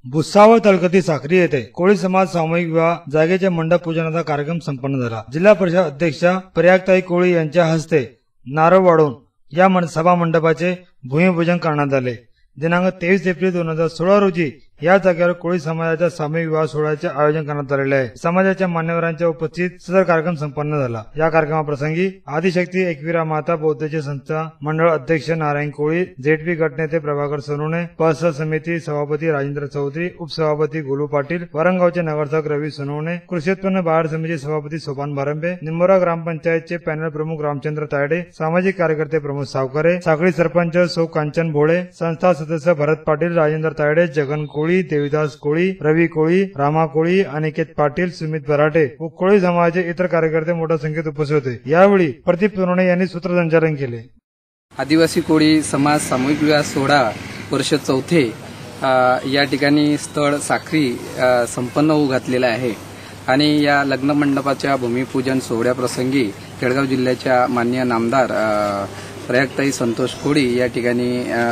भुसावळ तालुक्यातील साक्री येथे कोळी समाज सामूहिक विवाह जागेच्या मंडप पूजनाचा कार्यक्रम संपन्न झाला। जिल्हा परिषद अध्यक्षा प्रयागताई कोळी यांच्या हस्ते नारळ वाढवून या सभा मंडपाचे भूमिपूजन करण्यात आले। दिनांक 23 एप्रिल 2016 रोजी या जागेवर कोळी समाजाच्या सामूहिक विवाह सोहळ्याचे आयोजन करण्यात आलेले आहे। समाजाच्या मान्यवरांच्या उपस्थित सदर कार्यक्रम संपन्न झाला। या कार्यक्रमाप्रसंगी आदिशक्ती एकविरा माता बौद्धचे संस्था मंडळ अध्यक्ष नारायण कोळी, जेडपी गटनेते प्रभाकर सोनवणे, पहसल समिती सभापती राजेंद्र चौधरी, उपसभापती गोलू पाटील, वरंगावचे नगरसेवक रवी सोनवणे, कृषी उत्पन्न बाजार समिती सभापती सोपान बारंबे, निंबोरा ग्रामपंचायतचे पॅनल प्रमुख रामचंद्र तायडे, सामाजिक कार्यकर्ते प्रमोद सावकारे, साखळी सरपंच सौ कांचन भोळे, संस्था सदस्य भरत पाटील, राजेंद्र तायडे, जगन कोळी, देविदास कोळी, रवी कोळी, रामा कोळी, अनिकेत पाटील, सुमित बराटे व कोळी समाजाचे इतर कार्यकर्ते मोठ्या संख्येत उपस्थित होते। यावेळी प्रदीप पुरोणे यांनी सूत्रसंचालन केले। आदिवासी कोळी समाज सामूहिक विवाह सोहळा वर्ष चौथे या ठिकाणी स्थळ साखरी संपन्न होऊ घातलेला आहे आणि या लग्न मंडपाच्या भूमिपूजन सोहळ्याप्रसंगी जळगाव जिल्ह्याच्या माननीय नामदार प्रयागताई संतोष कोळी या ठिकाणी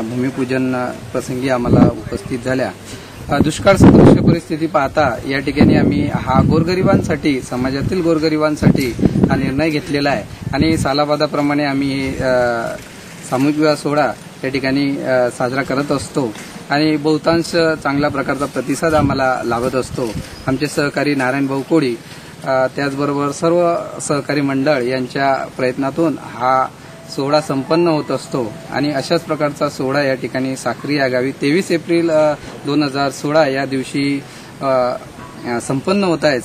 भूमिपूजन प्रसंगी आम्हाला उपस्थित झाल्या। दुष्काळ सदृश परिस्थिती पाहता या ठिकाणी आम्ही हा गोरगरिबांसाठी, समाजातील गोरगरिबांसाठी हा निर्णय घेतलेला आहे आणि सालाबादाप्रमाणे आम्ही हे सामूहिक विवाह सोहळा या ठिकाणी साजरा करत असतो आणि बहुतांश चांगल्या प्रकारचा प्रतिसाद आम्हाला लाभत असतो। आमचे सहकारी नारायण भाऊ कोळी त्याचबरोबर सर्व सहकारी मंडळ यांच्या प्रयत्नातून हा सोहळा संपन्न होत असतो आणि अशाच प्रकारचा सोहळा या ठिकाणी साक्री या गावी 23 एप्रिल 2016 या दिवशी संपन्न होत आहे।